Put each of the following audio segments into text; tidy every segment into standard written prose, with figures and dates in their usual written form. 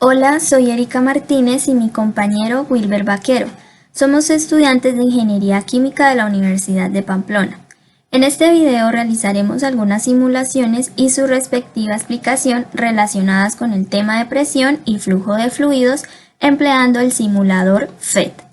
Hola, soy Erika Martínez y mi compañero Wilber Vaquero. Somos estudiantes de Ingeniería Química de la Universidad de Pamplona. En este video realizaremos algunas simulaciones y su respectiva explicación relacionadas con el tema de presión y flujo de fluidos empleando el simulador FET.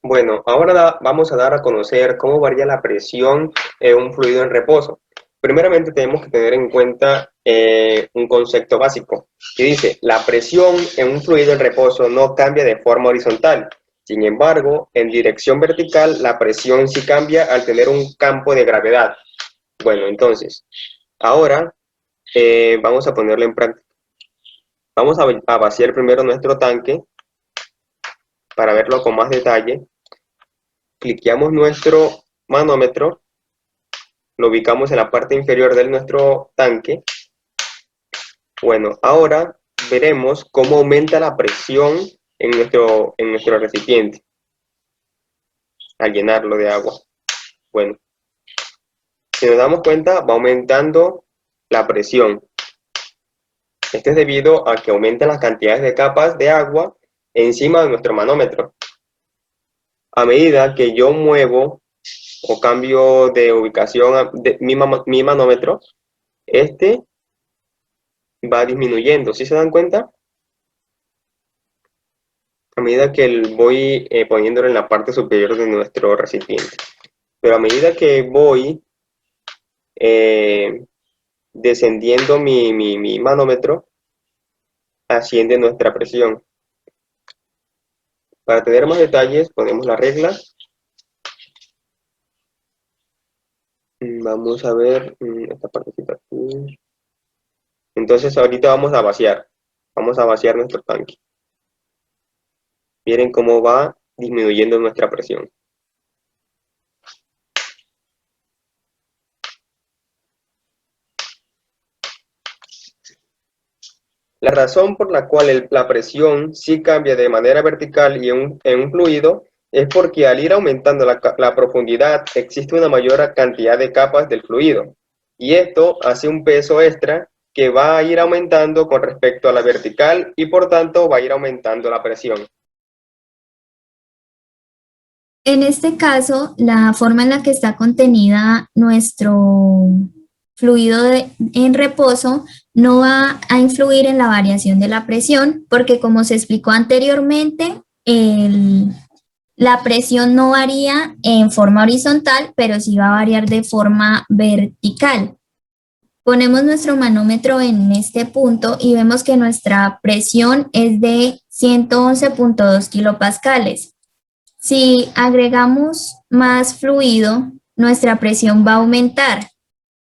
Bueno, ahora vamos a dar a conocer cómo varía la presión en un fluido en reposo. Primeramente tenemos que tener en cuenta un concepto básico que dice, la presión en un fluido en reposo no cambia de forma horizontal. Sin embargo, en dirección vertical la presión sí cambia al tener un campo de gravedad. Bueno, entonces, ahora vamos a ponerlo en práctica. Vamos a vaciar primero nuestro tanque para verlo con más detalle. Cliqueamos nuestro manómetro, lo ubicamos en la parte inferior de nuestro tanque. Bueno, ahora veremos cómo aumenta la presión en nuestro recipiente al llenarlo de agua. Bueno, si nos damos cuenta, va aumentando la presión. Esto es debido a que aumentan las cantidades de capas de agua encima de nuestro manómetro. A medida que yo muevo o cambio de ubicación de mi manómetro, este va disminuyendo. ¿Sí se dan cuenta? A medida que voy poniéndolo en la parte superior de nuestro recipiente. Pero a medida que voy eh, descendiendo mi manómetro, asciende nuestra presión. Para tener más detalles, ponemos la regla. Vamos a ver esta partecita aquí. Entonces ahorita vamos a vaciar. Vamos a vaciar nuestro tanque. Miren cómo va disminuyendo nuestra presión. La razón por la cual la presión sí cambia de manera vertical y en un fluido es porque al ir aumentando la profundidad existe una mayor cantidad de capas del fluido y esto hace un peso extra que va a ir aumentando con respecto a la vertical y por tanto va a ir aumentando la presión. En este caso, la forma en la que está contenida nuestro fluido en reposo no va a influir en la variación de la presión porque como se explicó anteriormente, la presión no varía en forma horizontal, pero sí va a variar de forma vertical. Ponemos nuestro manómetro en este punto y vemos que nuestra presión es de 111.2 kilopascales. Si agregamos más fluido, nuestra presión va a aumentar.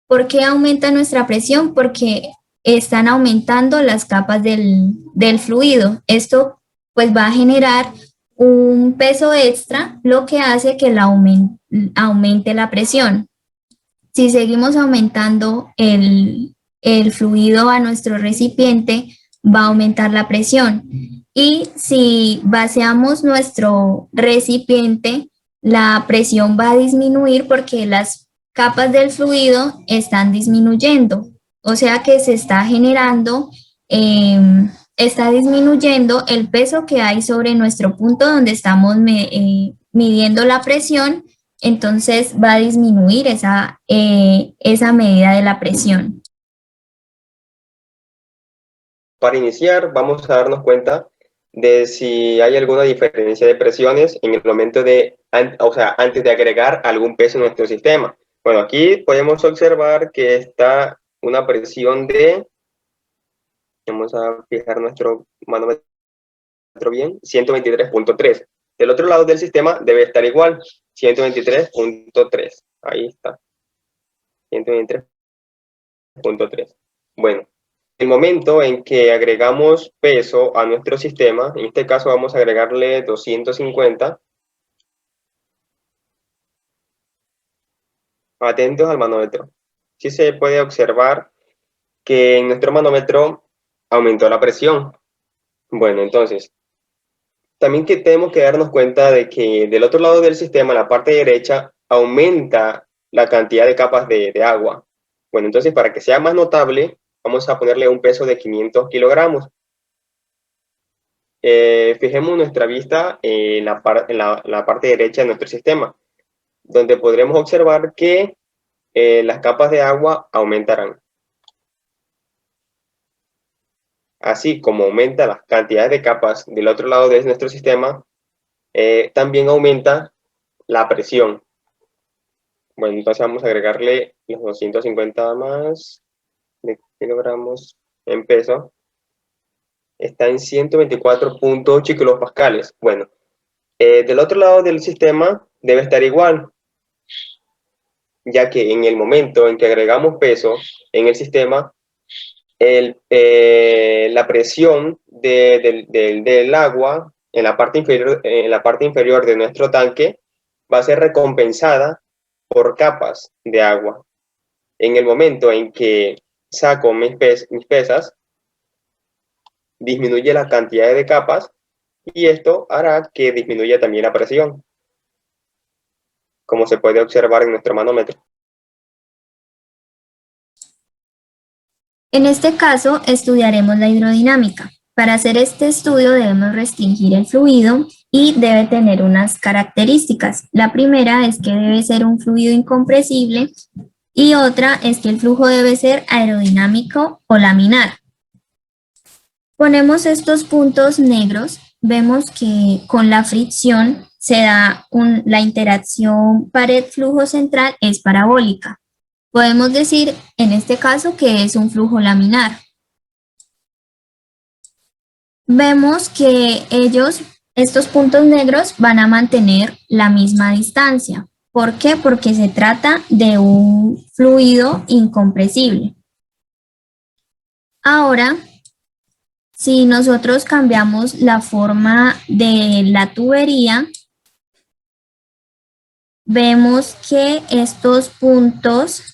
¿Por qué aumenta nuestra presión? Porque están aumentando las capas del fluido. Esto pues va a generar un peso extra, lo que hace que aumente la presión. Si seguimos aumentando el fluido a nuestro recipiente, va a aumentar la presión. Y si vaciamos nuestro recipiente, la presión va a disminuir porque las capas del fluido están disminuyendo. O sea que se está generando, está disminuyendo el peso que hay sobre nuestro punto donde estamos midiendo la presión, entonces va a disminuir esa medida de la presión. Para iniciar vamos a darnos cuenta de si hay alguna diferencia de presiones en el momento antes de agregar algún peso en nuestro sistema. Bueno, aquí podemos observar que está una presión de, vamos a fijar nuestro manómetro bien, 123.3. Del otro lado del sistema debe estar igual, 123.3. Ahí está, 123.3. Bueno, el momento en que agregamos peso a nuestro sistema, en este caso vamos a agregarle 250, Atentos al manómetro. Sí se puede observar que en nuestro manómetro aumentó la presión. Bueno, entonces, también que tenemos que darnos cuenta de que del otro lado del sistema, en la parte derecha, aumenta la cantidad de capas de agua. Bueno, entonces para que sea más notable, vamos a ponerle un peso de 500 kilogramos. Fijemos nuestra vista en la parte derecha de nuestro sistema, donde podremos observar que las capas de agua aumentarán. Así como aumenta las cantidades de capas del otro lado de nuestro sistema, también aumenta la presión. Bueno, entonces vamos a agregarle los 250 más de kilogramos en peso. Está en 124.8 kilopascales. Bueno, del otro lado del sistema debe estar igual, ya que en el momento en que agregamos peso en el sistema, la presión del agua en la parte inferior de nuestro tanque va a ser recompensada por capas de agua. En el momento en que saco mis pesas, disminuye la cantidad de capas y esto hará que disminuya también la presión, como se puede observar en nuestro manómetro. En este caso, estudiaremos la hidrodinámica. Para hacer este estudio debemos restringir el fluido y debe tener unas características. La primera es que debe ser un fluido incompresible y otra es que el flujo debe ser aerodinámico o laminar. Ponemos estos puntos negros, vemos que con la fricción se da la interacción pared-flujo central es parabólica. Podemos decir en este caso que es un flujo laminar. Vemos que estos puntos negros van a mantener la misma distancia. ¿Por qué? Porque se trata de un fluido incompresible. Ahora, si nosotros cambiamos la forma de la tubería, vemos que estos puntos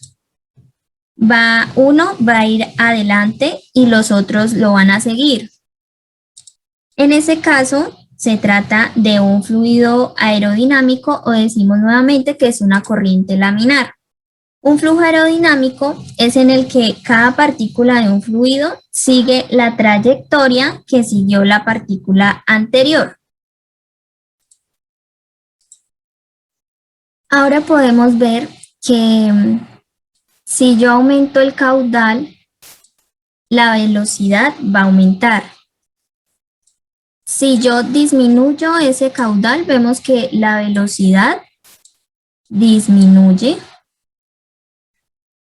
uno va a ir adelante y los otros lo van a seguir. En ese caso, se trata de un fluido aerodinámico o decimos nuevamente que es una corriente laminar. Un flujo aerodinámico es en el que cada partícula de un fluido sigue la trayectoria que siguió la partícula anterior. Ahora podemos ver que si yo aumento el caudal, la velocidad va a aumentar. Si yo disminuyo ese caudal, vemos que la velocidad disminuye.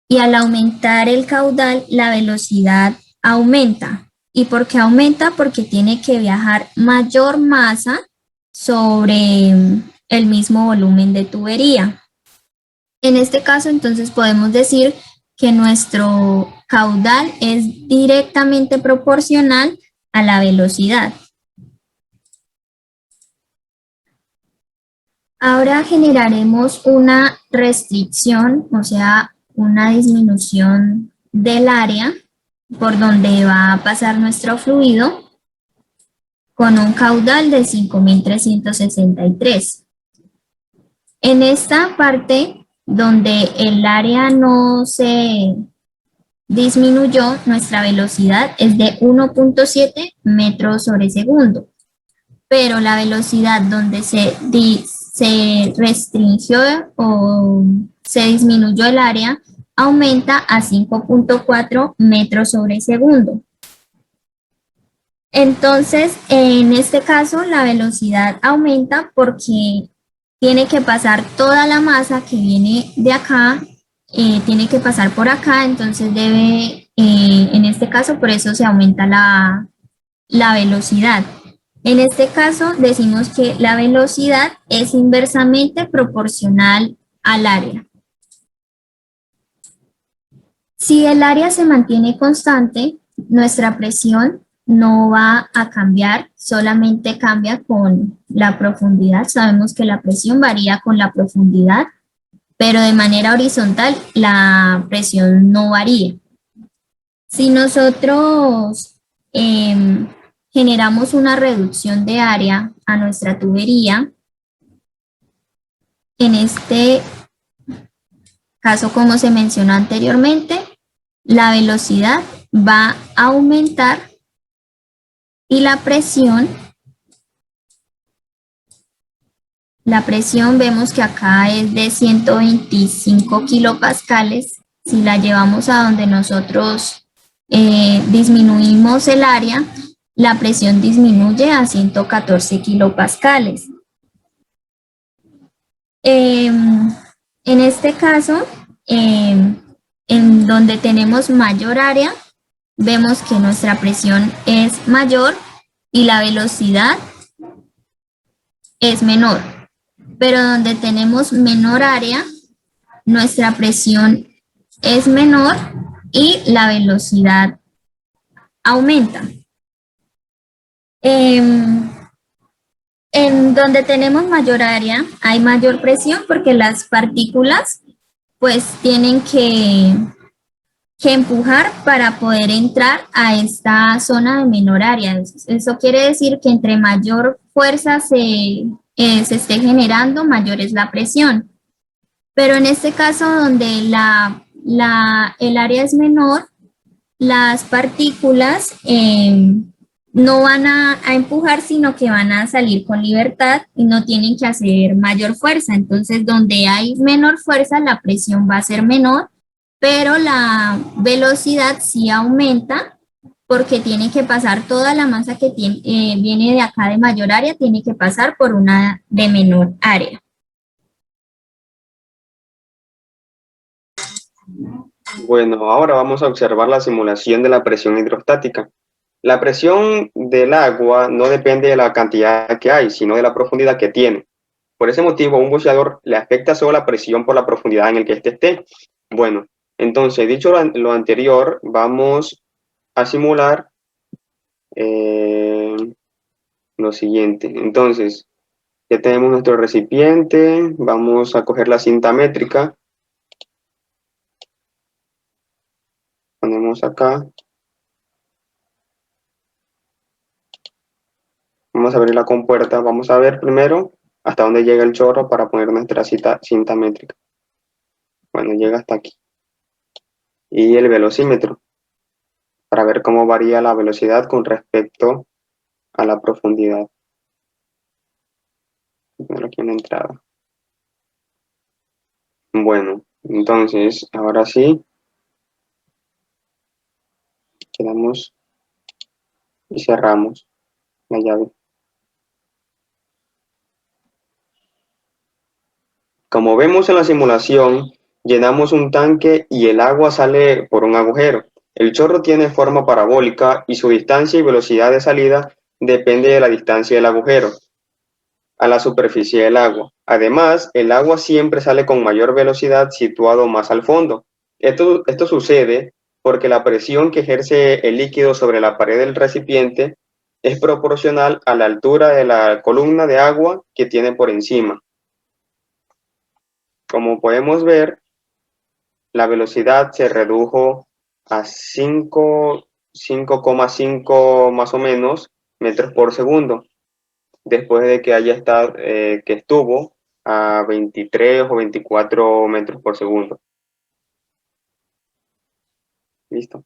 Y al aumentar el caudal, la velocidad aumenta. ¿Y por qué aumenta? Porque tiene que viajar mayor masa sobre el mismo volumen de tubería. En este caso, entonces, podemos decir que nuestro caudal es directamente proporcional a la velocidad. Ahora generaremos una restricción, o sea, una disminución del área por donde va a pasar nuestro fluido con un caudal de 5.363. En esta parte donde el área no se disminuyó, nuestra velocidad es de 1.7 metros sobre segundo, pero la velocidad donde se restringió o se disminuyó el área aumenta a 5.4 metros sobre segundo. Entonces, en este caso, la velocidad aumenta porque tiene que pasar toda la masa que viene de acá, tiene que pasar por acá, entonces debe, en este caso, por eso se aumenta la velocidad. En este caso, decimos que la velocidad es inversamente proporcional al área. Si el área se mantiene constante, nuestra presión no va a cambiar, solamente cambia con la profundidad. Sabemos que la presión varía con la profundidad. pero de manera horizontal la presión no varía. Si nosotros generamos una reducción de área a nuestra tubería, en este caso, como se mencionó anteriormente, la velocidad va a aumentar y la presión vemos que acá es de 125 kilopascales. Si la llevamos a donde nosotros disminuimos el área, la presión disminuye a 114 kilopascales. En este caso, en donde tenemos mayor área, vemos que nuestra presión es mayor y la velocidad es menor. Pero donde tenemos menor área, nuestra presión es menor y la velocidad aumenta. En donde tenemos mayor área hay mayor presión porque las partículas pues tienen que empujar para poder entrar a esta zona de menor área. Eso quiere decir que entre mayor fuerza se esté generando, mayor es la presión. Pero en este caso donde el área es menor, las partículas no van a empujar, sino que van a salir con libertad y no tienen que hacer mayor fuerza. Entonces, donde hay menor fuerza, la presión va a ser menor, pero la velocidad sí aumenta porque tiene que pasar toda la masa que viene de acá de mayor área, tiene que pasar por una de menor área. Bueno, ahora vamos a observar la simulación de la presión hidrostática. La presión del agua no depende de la cantidad que hay, sino de la profundidad que tiene. Por ese motivo, a un buceador le afecta solo la presión por la profundidad en el que éste esté. Bueno, entonces, dicho lo anterior, vamos a simular lo siguiente. Entonces, ya tenemos nuestro recipiente, vamos a coger la cinta métrica, ponemos acá, vamos a abrir la compuerta, vamos a ver primero hasta dónde llega el chorro para poner nuestra cinta métrica. Bueno, llega hasta aquí. Y el velocímetro, para ver cómo varía la velocidad con respecto a la profundidad. Ponerlo aquí en la entrada. Bueno, entonces, ahora sí, quedamos y cerramos la llave. Como vemos en la simulación, llenamos un tanque y el agua sale por un agujero. El chorro tiene forma parabólica y su distancia y velocidad de salida depende de la distancia del agujero a la superficie del agua. Además, el agua siempre sale con mayor velocidad situado más al fondo. Esto sucede porque la presión que ejerce el líquido sobre la pared del recipiente es proporcional a la altura de la columna de agua que tiene por encima. Como podemos ver, la velocidad se redujo a 5,5 más o menos metros por segundo, después de que que estuvo a 23 o 24 metros por segundo. ¿Listo?